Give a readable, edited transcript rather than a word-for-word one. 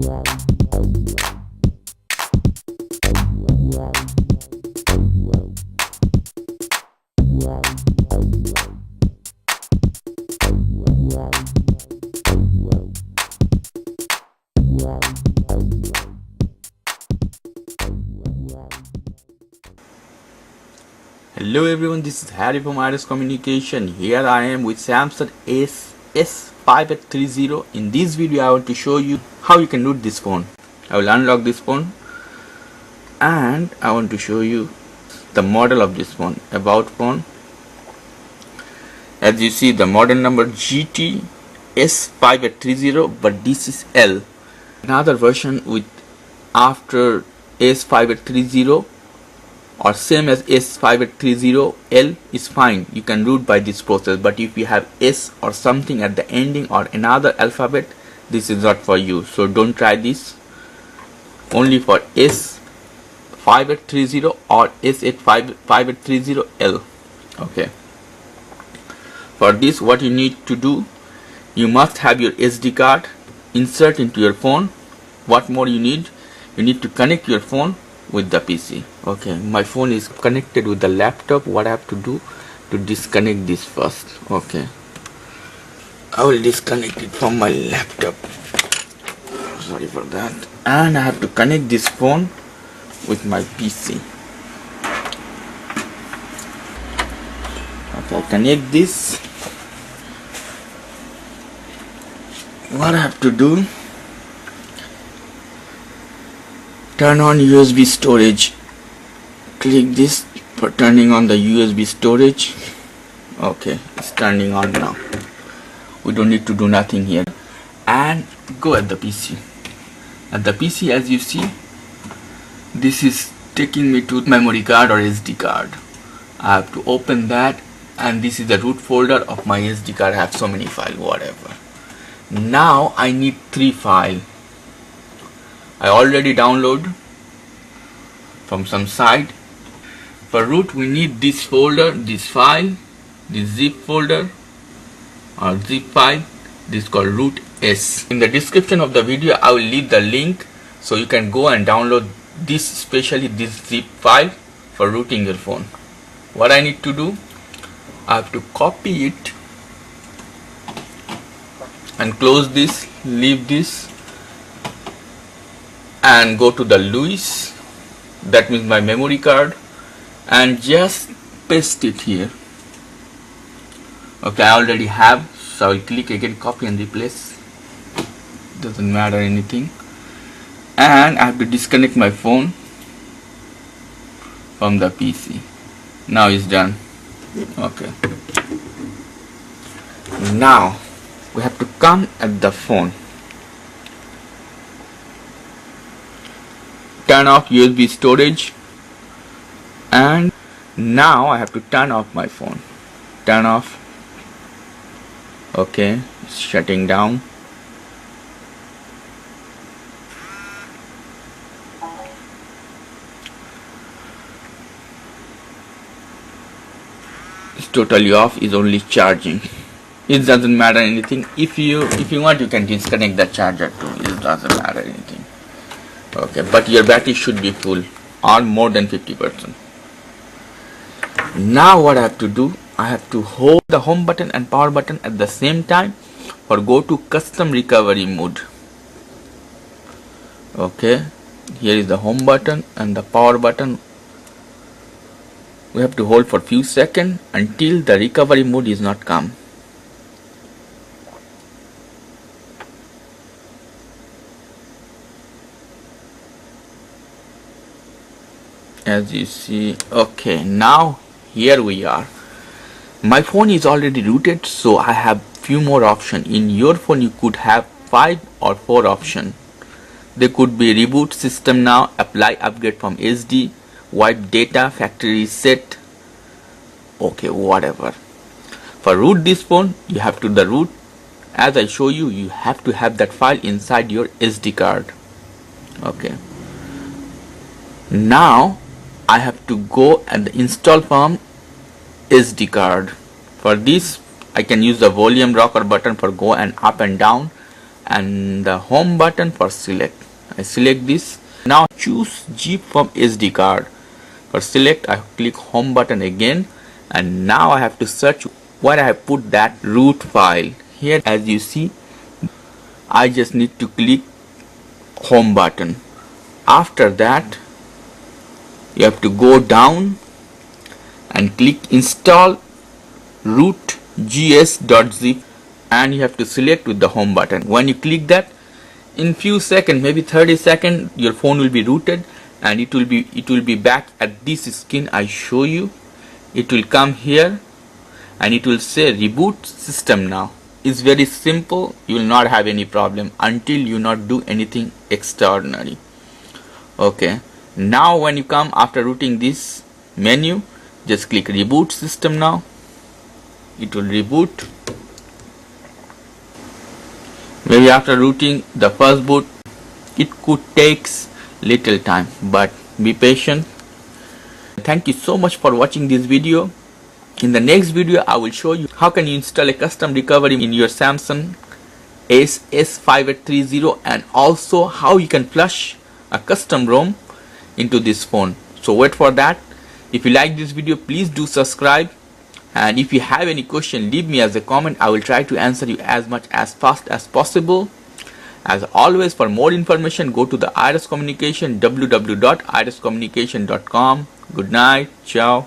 Hello everyone, this is Harry from Iris Communication. Here I am with Samsung S5830. In this video I want to show you how you can root this phone. I will unlock this phone and I want to show you the model of this phone, about phone. As you see, the model number GT S5830, but this is L. Another version with after S5830 or same as S5830L is fine. You can root by this process, but if you have S or something at the ending or another alphabet, this is not for you, so don't try this. Only for S5830 or S5830L. okay, for this what you need to do, you must have your SD card insert into your phone. What more you need to connect your phone with the PC. Okay, my phone is connected with the laptop. What I have to do to disconnect this first? Okay, I will disconnect it from my laptop, sorry for that, and I have to connect this phone with my PC. Okay, connect this. What I have to do, turn on USB storage. Click this for turning on the USB storage. Okay, it's turning on now. We don't need to do nothing here. And go at the PC. At the PC, as you see, this is taking me to memory card or SD card. I have to open that, and this is the root folder of my SD card. I have so many files, whatever. Now I need 3 files. I already download from some site. For root we need this folder, this file, this zip folder or zip file. This is called root S. In the description of the video I will leave the link, so you can go and download this, especially this zip file for rooting your phone. What I need to do, I have to copy it and close this, leave this, and go to the Lewis, that means my memory card, and just paste it here. Okay, I already have, so I will click again, copy and replace, doesn't matter anything, and I have to disconnect my phone from the PC. Now it's done. Okay, now we have to come at the phone, turn off USB storage, and now I have to turn off my phone. Turn off. Okay, it's shutting down. It's totally off, is only charging. It doesn't matter anything. If you want, you can disconnect the charger too. It doesn't matter anything. Okay, but your battery should be full or more than 50%. Now what I have to do, I have to hold the home button and power button at the same time, or go to custom recovery mode. Okay, here is the home button and the power button. We have to hold for few seconds until the recovery mode is not come. As you see. Okay, now here we are. My phone is already rooted, so I have few more options. In your phone you could have 5 or 4 options. They could be reboot system now, apply upgrade from SD, wipe data, factory reset, okay, whatever. For root this phone, you have to the root. As I show you, you have to have that file inside your SD card. Okay, now I have to go and install from SD card. For this I can use the volume rocker button for go and up and down, and the home button for select. I select this. Now choose Jeep from SD card. For select, I click home button again, and now I have to search where I have put that root file. Here, as you see, I just need to click home button. After that, you have to go down and click install root.gs.zip, and you have to select with the home button. When you click that, in few seconds, maybe 30 seconds, your phone will be rooted, and it will be back at this screen I show you. It will come here and it will say reboot system now. It's very simple. You will not have any problem until you not do anything extraordinary. Okay, now when you come after rooting this menu, just click reboot system now. It will reboot. Maybe after rooting the first boot, it could takes little time, but be patient. Thank you so much for watching this video. In the next video, I will show you how can you install a custom recovery in your Samsung S5830, and also how you can flush a custom ROM into this phone. So wait for that. If you like this video, please do subscribe, and if you have any question, leave me as a comment. I will try to answer you as much as fast as possible. As always, for more information, go to the Iris Communication, www.iriscommunication.com. Good night. Ciao.